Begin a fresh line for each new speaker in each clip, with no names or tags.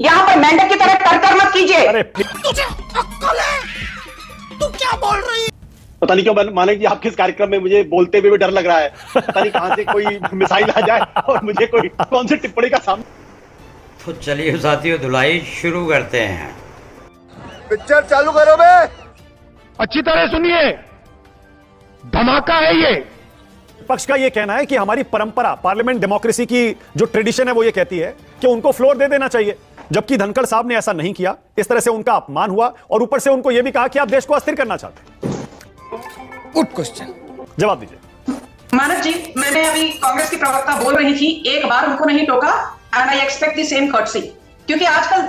यहाँ पर मेंढक की तरह कर मत कीजिए।
अरे
तुझे अक्ल है? तू क्या बोल रही है?
पता नहीं क्यों माने कि आपके इस कार्यक्रम में मुझे बोलते हुए भी डर लग रहा है। पता नहीं कहां से कोई मिसाइल आ जाए और मुझे कोई कौन सी टिप्पणी का सामना।
तो चलिए साथियों, धुलाई शुरू करते हैं।
पिक्चर चालू करो बे।
अच्छी तरह सुनिए, धमाका है ये।
पक्ष का यह कहना है कि हमारी परंपरा, पार्लियामेंट डेमोक्रेसी की जो ट्रेडिशन है वो ये कहती है कि उनको फ्लोर दे देना चाहिए, जबकि धनखड़ साहब ने ऐसा नहीं किया। इस तरह से उनका अपमान हुआ और ऊपर से उनको यह भी कहा कि आप देश को अस्थिर करना चाहते हैं।
गुड क्वेश्चन,
जवाब दीजिए।
मानव जी, मैंने अभी कांग्रेस की प्रवक्ता बोल रही थी, एक बार उनको नहीं टोका, and I expect the same courtesy. क्योंकि आजकल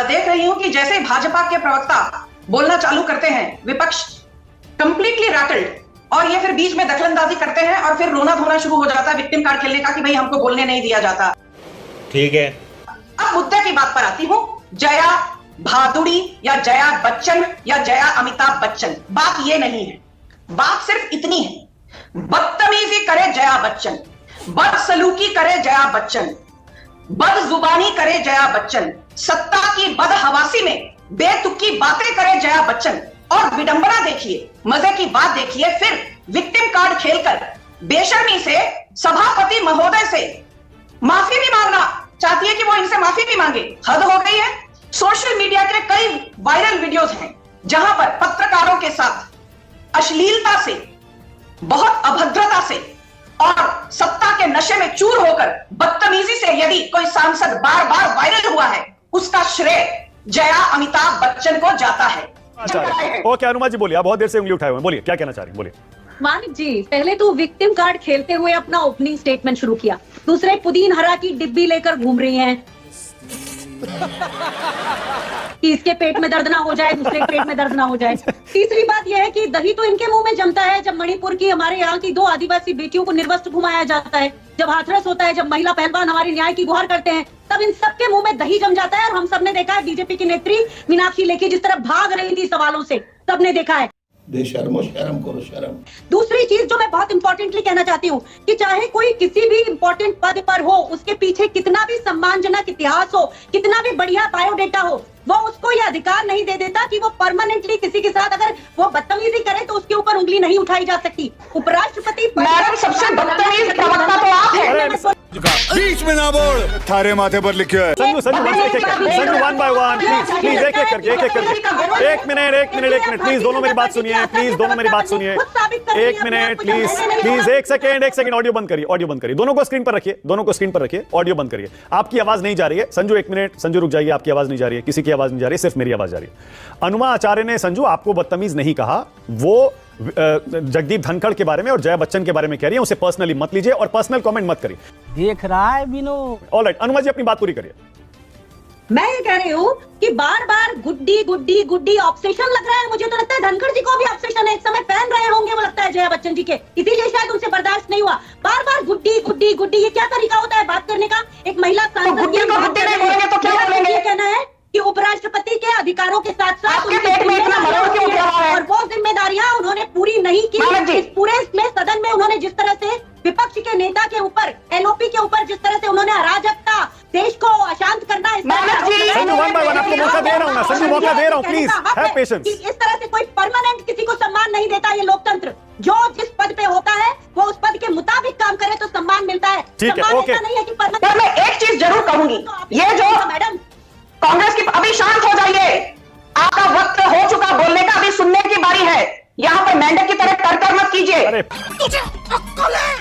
देख रही हूं कि जैसे भाजपा के प्रवक्ता बोलना चालू करते हैं, विपक्ष कंप्लीटली रैटल्ड, और ये फिर बीच में दखलंदाजी करते हैं और फिर रोना धोना शुरू हो जाता है विक्टिम कार्ड खेलने का कि भाई हमको बोलने नहीं दिया जाता।
ठीक है,
अब मुद्दे की बात पर आती हूं। जया भादुड़ी या जया बच्चन या जया अमिताभ बच्चन, बात ये नहीं है। बात सिर्फ इतनी है, बदतमीजी करे जया बच्चन, बदसलूकी करे जया बच्चन, बदजुबानी करे जया बच्चन, सत्ता की बदहवासी में बेतुकी बातें करे जया बच्चन, और विडंबना देखिए, मजे की बात देखिए, फिर विक्टिम कार्ड खेलकर बेशर्मी से सभापति महोदय से माफी भी मांगना चाहती है कि वो इनसे माफी भी मांगे। हद हो गई है। सोशल मीडिया के कई वायरल वीडियोस हैं जहां पर पत्रकारों के साथ अश्लीलता से, बहुत अभद्रता से और सत्ता के नशे में चूर होकर बदतमीजी से यदि कोई सांसद बार बार वायरल हुआ है, उसका श्रेय जया अमिताभ बच्चन को जाता है।
ओके, अनुमा जी बोलिए, आप बहुत देर से उंगली उठाए हुए हैं, बोलिए क्या कहना चाह रही हैं, बोलिए।
मानिक जी, पहले तो विक्टिम कार्ड खेलते हुए अपना ओपनिंग स्टेटमेंट शुरू किया, दूसरे पुदीन हरा की डिब्बी लेकर घूम रही हैं कि इसके पेट में दर्द ना हो जाए, दूसरे के पेट में दर्द ना हो जाए। तीसरी बात यह है कि दही तो इनके मुंह में जमता है जब मणिपुर की, हमारे यहाँ की 2 आदिवासी बेटियों को निर्वस्त्र घुमाया जाता है, जब हाथरस होता है, जब महिला पहलवान हमारे न्याय की गुहार करते हैं, तब इन सबके मुंह में दही जम जाता है। और हम सबने देखा है बीजेपी की नेत्री मीनाक्षी लेखी जिस तरह भाग रही थी सवालों से, सबने देखा है।
बेशर्मो, शर्म करो शर्म।
दूसरी चीज जो मैं बहुत इंपॉर्टेंटली कहना चाहती हूँ कि चाहे कोई किसी भी इंपॉर्टेंट पद पर हो, उसके पीछे कितना भी सम्मानजनक इतिहास हो, कितना भी बढ़िया बायोडेटा हो, वो उसको ये अधिकार नहीं दे देता कि वो परमानेंटली किसी के साथ अगर वो बदतमीजी करे तो उसके ऊपर उंगली नहीं उठाई जा सकती। उपराष्ट्रपति
मैडम, सबसे बदतमीज प्रवक्ता तो आप हैं।
बीच में ना बोल, थारे माथे पर लिखे है।
Sanju Sanju one by one, please एक एक करके एक मिनट प्लीज, दोनों मेरी बात सुनिए, प्लीज दोनों मेरी बात सुनिए, एक मिनट प्लीज, एक सेकंड, ऑडियो बंद करिए, दोनों को स्क्रीन पर रखिए, ऑडियो बंद करिए। आपकी आवाज नहीं जा रही है संजू, एक मिनट संजू रुक जाइए, आपकी आवाज नहीं जा रही है, किसी की आवाज नहीं जा रही है, सिर्फ मेरी आवाज जा रही है। अनुमा आचार्य ने संजू आपको बदतमीज नहीं कहा, वो जगदीप धनखड़ के बारे में और जया बच्चन के बारे में कह रही है, उसे पर्सनली मत लीजिए और पर्सनल कमेंट मत करिए।
देख रहा है विनोद।
ऑलराइट, अनुमा जी अपनी बात पूरी करिए।
मैं ये कह रही हूँ कि बार बार गुड्डी गुड्डी गुड्डी ऑब्सेशन लग रहा है। मुझे तो लगता है धनखड़ जी को भी ऑब्सेशन है, एक समय पहन रहे होंगे वो, लगता है जया बच्चन जी के, इसीलिए शायद उनसे बर्दाश्त नहीं हुआ। बार बार गुड्डी गुड्डी गुड्डी, ये क्या तरीका होता है बात करने का? एक महिला सांसद
गुड्डी को गुड्डी नहीं बोलेंगे तो क्या बोलेंगे?
ये कहना है कि उपराष्ट्रपति के अधिकारों के साथ साथ
आपके पेट में इतना मरोड़ क्यों उठ रहा है?
और वो जिम्मेदारियां उन्होंने पूरी नहीं की। इस पूरे में सदन में उन्होंने जिस तरह से विपक्ष के नेता के ऊपर, एलओपी के ऊपर जिस तरह से उन्होंने अराजकता, देश को अशांत करना,
संजू वन बाय वन आपको मौका दे रहा हूं, मैं संजू मौका दे रहा हूं, प्लीज हैव पेशेंस।
इस तरह से कोई परमानेंट किसी को सम्मान नहीं देता ये लोकतंत्र। जो जिस पद पे होता है वो उस पद के मुताबिक काम करे तो सम्मान मिलता है।
ठीक है, ओके।
नहीं है कि
मैं एक चीज जरूर कहूंगी, ये जो
मैडम
कांग्रेस की, अभी शांत हो जाइए, आपका वक्त हो चुका बोलने का, अभी सुनने की बारी है। यहाँ पर मेंढक की तरह कर मत कीजिए।
तुझे अक्ल है?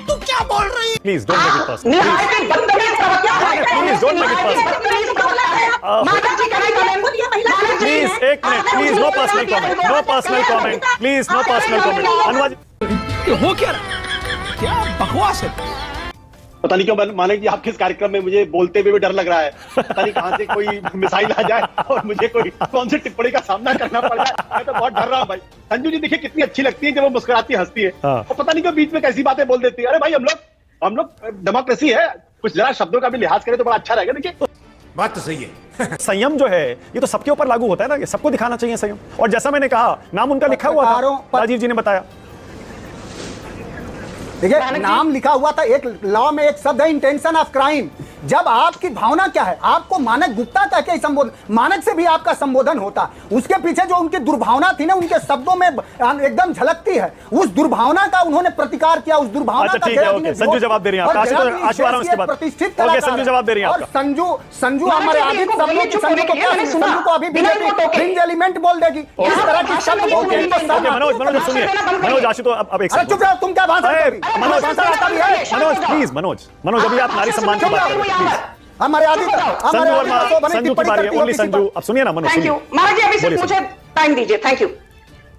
तू क्या बोल रही है?
Please don't make it personal,
निहायत बदतमीज प्रवक्ता है।
Please don't make it personal, please एक minute, please no personal comment, please no personal comment. अनुवाद
हो क्या रहा? क्या बकवास है?
पता नहीं क्यों माने कि आपके इस कार्यक्रम में मुझे बोलते हुए भी डर लग रहा है। पता नहीं कहां से कोई मिसाइल आ जाए और मुझे कोई कौन सी टिप्पणी का सामना करना पड़ जाए। मैं तो बहुत डर रहा हूं भाई। संजू जी देखिए कितनी अच्छी लगती है जब वो मुस्कुराती हंसती है, और पता नहीं क्यों बीच में कैसी बातें बोल देती है। अरे भाई हम लोग डेमोक्रेसी है, कुछ जरा शब्दों का भी लिहाज करें तो बड़ा अच्छा रहेगा। देखिए
बात तो सही है।
संयम जो है ये तो सबके ऊपर लागू होता है ना, ये सबको दिखाना चाहिए संयम। और जैसा मैंने कहा, नाम उनका लिखा हुआ था, राजीव जी ने बताया।
देखिए नाम लिखा हुआ था, एक लॉ में एक शब्द है इंटेंशन ऑफ क्राइम। जब आपकी भावना क्या है, आपको मानक गुप्ता कह के संबोधन, मानक से भी आपका संबोधन होता, उसके पीछे जो उनकी दुर्भावना थी ना, उनके शब्दों में एकदम झलकती है। उस दुर्भावना का उन्होंने प्रतिकार किया, उस दुर्भावना का
संजू जवाब दे रही है,
प्रतिष्ठित
संजू जवाब दे रही है।
और संजू हमारे आदित्य संजू को अभी फ्रिंज एलिमेंट बोल देगी, इस तरह की शब्द।
मनोज सुनिए, मनोज आशुतोष अब एक
चुप रहो, तुम क्या बात
मनोज अभी आप नारी सम्मान की बात कर रहे हैं।
हमारे
संजू वर्मा, संजू की बारी है, ओनली संजू। अब सुनिए ना मनोज।
थैंक यू मानक जी, अभी सिर्फ मुझे टाइम दीजिए। थैंक यू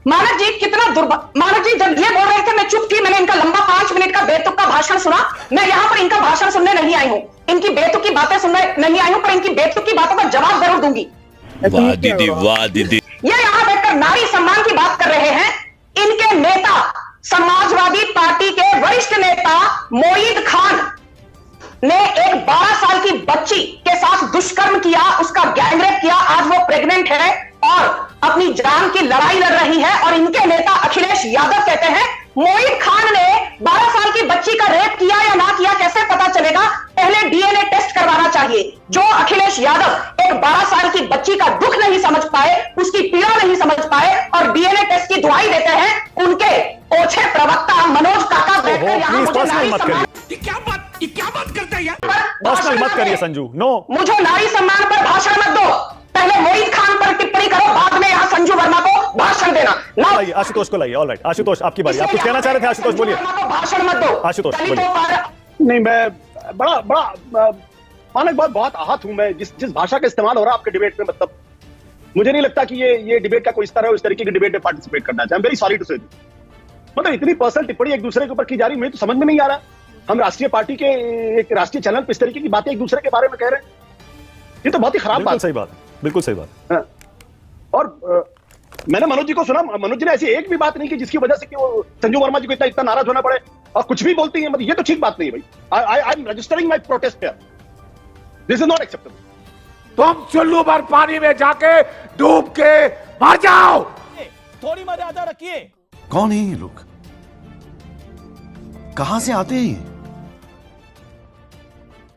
मानक जी, कितना मानक जी जब ये बोल रहे थे मैं चुप थी, मैंने इनका लंबा 5 मिनट का बेतुका भाषण सुना। मैं यहाँ पर इनका भाषण सुनने नहीं आई हूँ, इनकी बेतुकी बातें सुनने नहीं आई हूँ, पर इनकी बेतुकी बातों का जवाब जरूर दूंगी।
वाह दीदी, वाह दीदी।
ये यहाँ बैठकर नारी सम्मान की बात कर रहे हैं। इनके नेता, समाजवादी पार्टी के वरिष्ठ नेता मोईद खान ने एक 12 साल की बच्ची के साथ दुष्कर्म किया, उसका गैंगरेप किया। आज वो प्रेग्नेंट है और अपनी जान की लड़ाई लड़ रही है। और इनके नेता अखिलेश यादव कहते हैं मोईद खान ने 12 साल की बच्ची का रेप किया या ना किया कैसे पता चलेगा, पहले डीएनए टेस्ट करवाना चाहिए। जो अखिलेश यादव एक 12 साल की बच्ची का दुख नहीं समझ पाए, उसकी पीड़ा नहीं समझ पाए और डीएनए टेस्ट की दुहाई देते हैं, उनके ओछे प्रवक्ता मनोज काका बैठकर यहां मुझे नारी सम्मान,
ये क्या बात करता है यार?
पर्सनल मत करिए संजू। नो,
मुझे नारी सम्मान पर भाषण मत दो। पहले मोईद खान पर टिप्पणी करो, बाद में यहाँ संजू वर्मा को भाषण देना।
लाइए आशुतोष को लाइए। ऑलराइट आशुतोष, आपकी बारी। आप कुछ कहना चाह रहे थे आशुतोष, बोलिए।
भाषण मत दो
आशुतोष बोलिए।
नहीं, मैं बड़ा मानक बहुत आहत हूं मैं जिस भाषा का इस्तेमाल हो रहा है आपके डिबेट में। मतलब मुझे नहीं लगता कि ये डिबेट का कोई इस तरीके की डिबेट में पार्टिसिपेट करना चाहिए। वेरी सॉरी टू से, मतलब इतनी पर्सनल टिप्पणी एक दूसरे के ऊपर की जा रही, मुझे तो समझ में नहीं आ रहा। हम राष्ट्रीय पार्टी के एक राष्ट्रीय चैनल पर इस तरीके की बातें एक दूसरे के बारे में कह रहे हैं, ये तो बहुत ही खराब बात।
सही बात, बिल्कुल सही बात।
और मैंने मनोज जी को सुना, मनोज जी ने ऐसी एक भी बात नहीं की जिसकी वजह से कि वो संजू वर्मा जी को इतना नाराज होना पड़े और कुछ भी बोलती है। मतलब ये तो ठीक बात नहीं है भाई। I am registering my protest here, this is not acceptable.
तुम चुल्लू भर पानी में जाके डूब के मर जाओ।
थोड़ी मर्यादा रखिए।
कौन है ये लोग, कहां से आते हैं ये?